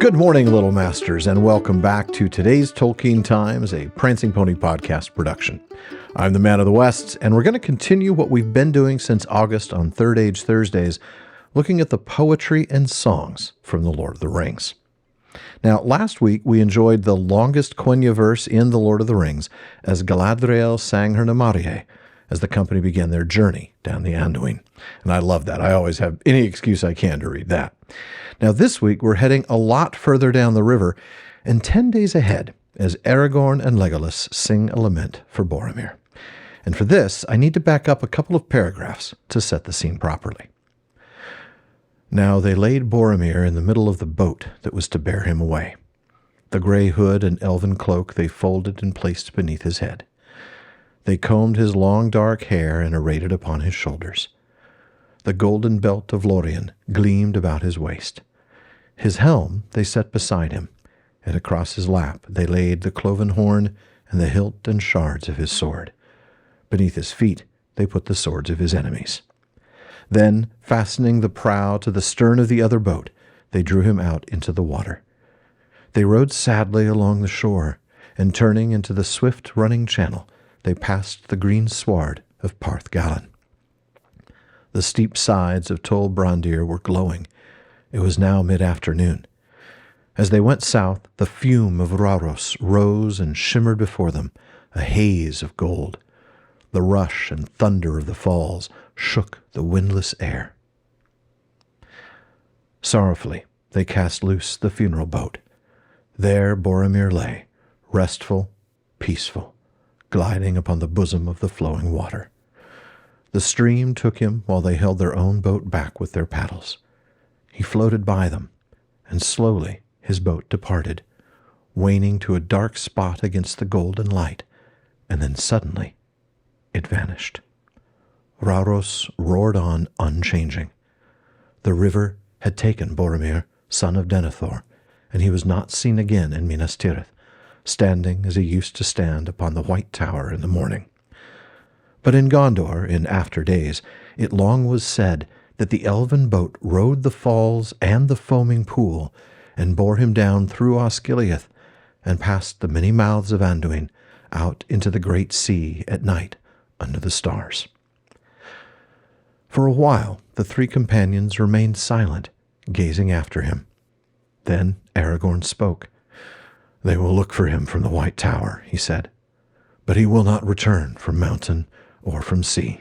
Good morning, Little Masters, and welcome back to today's Tolkien Times, a Prancing Pony podcast production. I'm the Man of the West, and we're going to continue what we've been doing since August on Third Age Thursdays, looking at the poetry and songs from The Lord of the Rings. Now, last week we enjoyed the longest Quenya verse in The Lord of the Rings as Galadriel sang her Namarie as the company began their journey down the Anduin. And I love that. I always have any excuse I can to read that. Now, this week we're heading a lot further down the river and 10 days ahead as Aragorn and Legolas sing a lament for Boromir. And for this, I need to back up a couple of paragraphs to set the scene properly. Now they laid Boromir in the middle of the boat that was to bear him away. The gray hood and elven cloak they folded and placed beneath his head. They combed his long dark hair and arrayed it upon his shoulders. The golden belt of Lorien gleamed about his waist. His helm they set beside him, and across his lap they laid the cloven horn and the hilt and shards of his sword. Beneath his feet they put the swords of his enemies. Then, fastening the prow to the stern of the other boat, they drew him out into the water. They rowed sadly along the shore, and turning into the swift-running channel, they passed the green sward of Parth Galan. The steep sides of Tol Brandir were glowing. It was now mid-afternoon. As they went south, the fume of Rauros rose and shimmered before them, a haze of gold. The rush and thunder of the falls shook the windless air. Sorrowfully, they cast loose the funeral boat. There Boromir lay, restful, peaceful, gliding upon the bosom of the flowing water. The stream took him while they held their own boat back with their paddles. He floated by them, and slowly his boat departed, waning to a dark spot against the golden light, and then suddenly it vanished. Rauros roared on unchanging. The river had taken Boromir, son of Denethor, and he was not seen again in Minas Tirith, standing as he used to stand upon the White Tower in the morning. But in Gondor, in after days, it long was said that the elven boat rode the falls and the foaming pool, and bore him down through Osgiliath, and past the many mouths of Anduin, out into the great sea at night under the stars. For a while the three companions remained silent, gazing after him. Then Aragorn spoke. "They will look for him from the White Tower," he said, "but he will not return from mountain or from sea."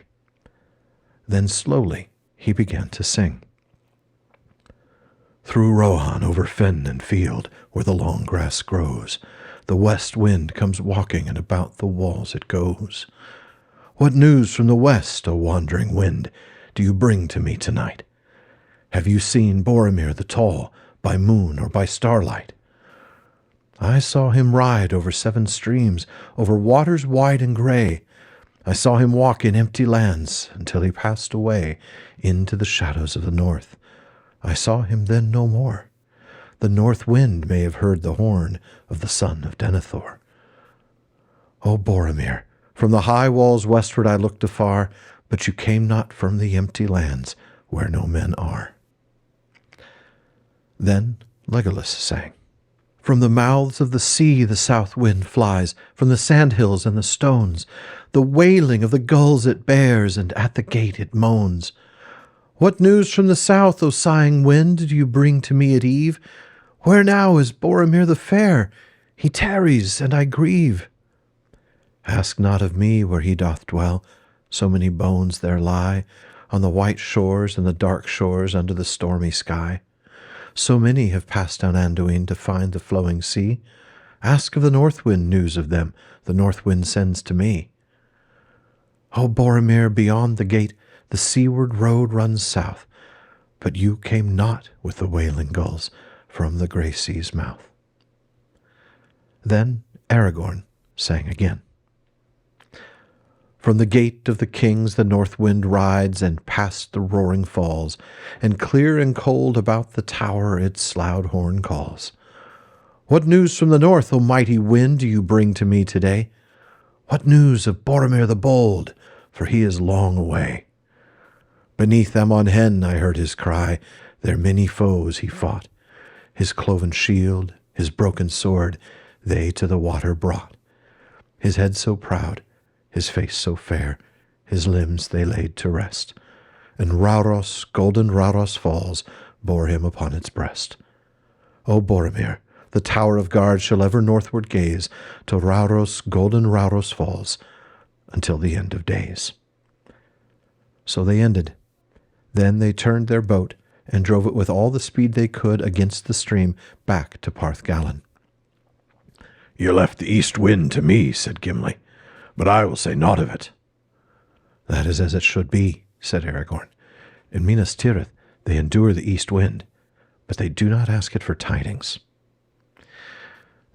Then slowly he began to sing. Through Rohan, over fen and field, where the long grass grows, the west wind comes walking, and about the walls it goes. What news from the west, O wandering wind, do you bring to me tonight? Have you seen Boromir the Tall, by moon or by starlight? I saw him ride over 7 streams, over waters wide and gray. I saw him walk in empty lands until he passed away into the shadows of the north. I saw him then no more. The north wind may have heard the horn of the son of Denethor. O Boromir, from the high walls westward I looked afar, but you came not from the empty lands where no men are. Then Legolas sang. From the mouths of the sea the south wind flies, from the sandhills and the stones. The wailing of the gulls it bears, and at the gate it moans. What news from the south, O sighing wind, do you bring to me at eve? Where now is Boromir the fair? He tarries, and I grieve. Ask not of me where he doth dwell, so many bones there lie, on the white shores and the dark shores under the stormy sky. So many have passed down Anduin to find the flowing sea. Ask of the north wind news of them, the north wind sends to me. O Boromir, beyond the gate the seaward road runs south, but you came not with the wailing gulls from the grey sea's mouth. Then Aragorn sang again. From the gate of the kings the north wind rides, and past the roaring falls, and clear and cold about the tower its loud horn calls. What news from the north, O mighty wind, do you bring to me today? What news of Boromir the bold, for he is long away? Beneath Amon Hen I heard his cry, their many foes he fought. His cloven shield, his broken sword, they to the water brought. His head so proud, his face so fair, his limbs they laid to rest. And Rauros, golden Rauros falls, bore him upon its breast. O Boromir, the tower of guard shall ever northward gaze, till Rauros, golden Rauros falls, until the end of days. So they ended. Then they turned their boat and drove it with all the speed they could against the stream back to Parthgallen. "You left the east wind to me," said Gimli, "but I will say naught of it." "That is as it should be," said Aragorn. "In Minas Tirith they endure the east wind, but they do not ask it for tidings."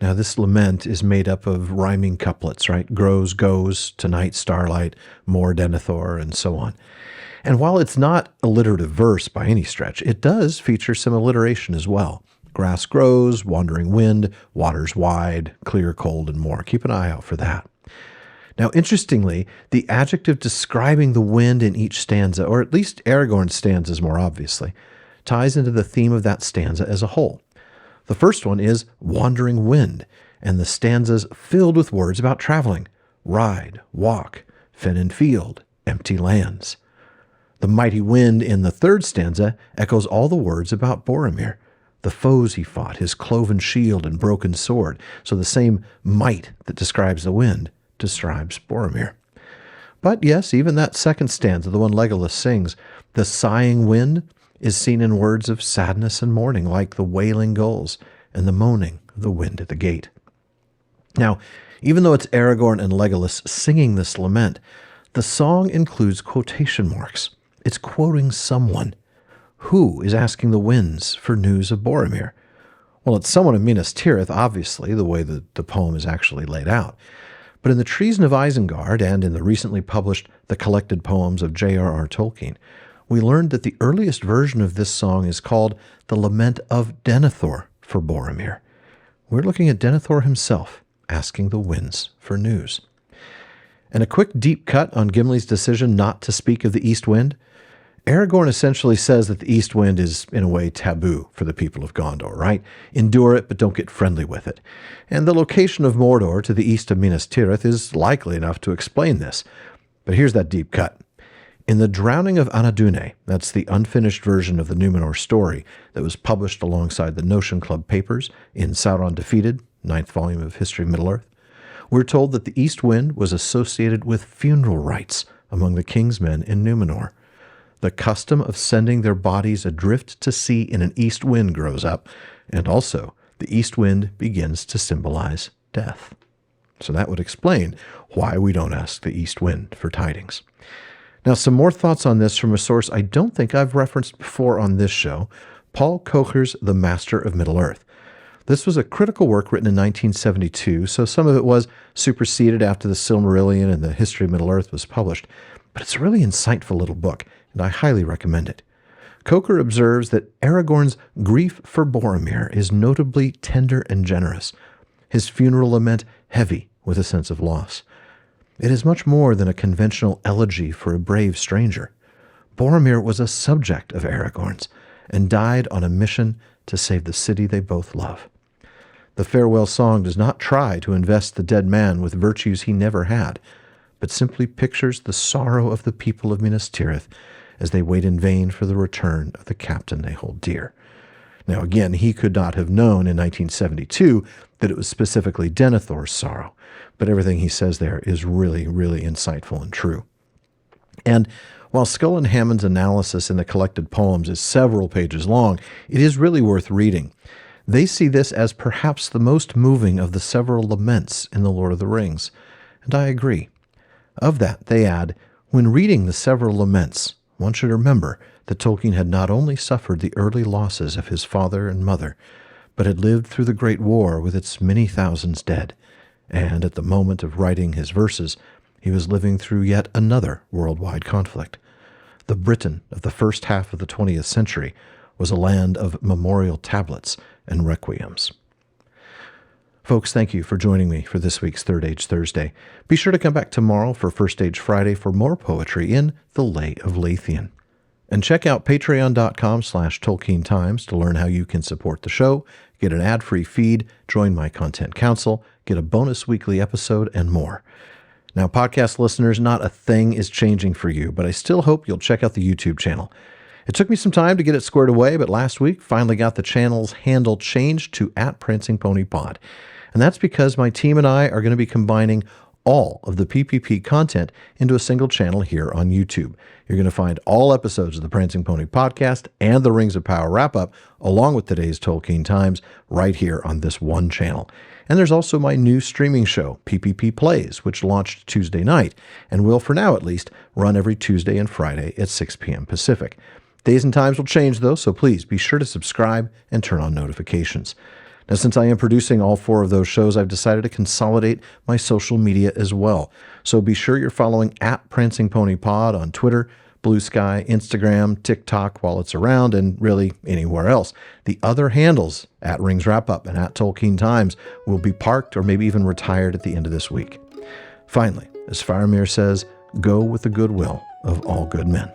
Now this lament is made up of rhyming couplets, right? Grows, goes, tonight starlight, more Denethor, and so on. And while it's not alliterative verse by any stretch, it does feature some alliteration as well. Grass grows, wandering wind, waters wide, clear, cold, and more. Keep an eye out for that. Now, interestingly, the adjective describing the wind in each stanza, or at least Aragorn's stanzas more obviously, ties into the theme of that stanza as a whole. The first one is wandering wind, and the stanza's filled with words about traveling. Ride, walk, fen and field, empty lands. The mighty wind in the third stanza echoes all the words about Boromir, the foes he fought, his cloven shield and broken sword. So the same might that describes the wind describes Boromir. But yes, even that second stanza, the one Legolas sings, the sighing wind is seen in words of sadness and mourning, like the wailing gulls and the moaning of the wind at the gate. Now, even though it's Aragorn and Legolas singing this lament, the song includes quotation marks. It's quoting someone. Who is asking the winds for news of Boromir? Well, it's someone in Minas Tirith, obviously, the way the poem is actually laid out. But in the Treason of Isengard and in the recently published The Collected Poems of J.R.R. Tolkien, we learned that the earliest version of this song is called the Lament of Denethor for Boromir. We're looking at Denethor himself asking the winds for news. And a quick deep cut on Gimli's decision not to speak of the east wind. Aragorn essentially says that the east wind is, in a way, taboo for the people of Gondor, right? Endure it, but don't get friendly with it. And the location of Mordor to the east of Minas Tirith is likely enough to explain this. But here's that deep cut. In The Drowning of Anadune, that's the unfinished version of the Numenor story that was published alongside the Notion Club papers in Sauron Defeated, 9th volume of History of Middle-earth, we're told that the east wind was associated with funeral rites among the king's men in Numenor. The custom of sending their bodies adrift to sea in an east wind grows up, and also the east wind begins to symbolize death. So that would explain why we don't ask the east wind for tidings. Now, some more thoughts on this from a source I don't think I've referenced before on this show, Paul Kocher's The Master of Middle-earth. This was a critical work written in 1972, so some of it was superseded after the Silmarillion and the History of Middle-earth was published, but it's a really insightful little book, and I highly recommend it. Kocher observes that Aragorn's grief for Boromir is notably tender and generous, his funeral lament heavy with a sense of loss. It is much more than a conventional elegy for a brave stranger. Boromir was a subject of Aragorn's and died on a mission to save the city they both love. The farewell song does not try to invest the dead man with virtues he never had, but simply pictures the sorrow of the people of Minas Tirith as they wait in vain for the return of the captain they hold dear. Now again, he could not have known in 1972 that it was specifically Denethor's sorrow, but everything he says there is really, really insightful and true. And while Skull and Hammond's analysis in the collected poems is several pages long, it is really worth reading. They see this as perhaps the most moving of the several laments in The Lord of the Rings, and I agree. Of that, they add, when reading the several laments, one should remember that Tolkien had not only suffered the early losses of his father and mother, but had lived through the Great War with its many thousands dead, and at the moment of writing his verses, he was living through yet another worldwide conflict. The Britain of the first half of the 20th century was a land of memorial tablets and requiems. Folks, thank you for joining me for this week's Third Age Thursday. Be sure to come back tomorrow for First Age Friday for more poetry in The Lay of Leithian. And check out patreon.com/Tolkien Times to learn how you can support the show, get an ad-free feed, join my content council, get a bonus weekly episode, and more. Now, podcast listeners, not a thing is changing for you, but I still hope you'll check out the YouTube channel. It took me some time to get it squared away, but last week finally got the channel's handle changed to @PrancingPonyPod. And that's because my team and I are going to be combining all of the PPP content into a single channel here on YouTube. You're going to find all episodes of the Prancing Pony podcast and the Rings of Power wrap-up, along with today's Tolkien Times, right here on this one channel. And there's also my new streaming show, PPP Plays, which launched Tuesday night, and will, for now at least, run every Tuesday and Friday at 6 p.m. Pacific. Days and times will change, though, so please be sure to subscribe and turn on notifications. Now, since I am producing all 4 of those shows, I've decided to consolidate my social media as well. So be sure you're following @PrancingPonyPod on Twitter, Blue Sky, Instagram, TikTok while it's around, and really anywhere else. The other handles, @RingsWrapUp and @Tolkien Times, will be parked or maybe even retired at the end of this week. Finally, as Faramir says, go with the goodwill of all good men.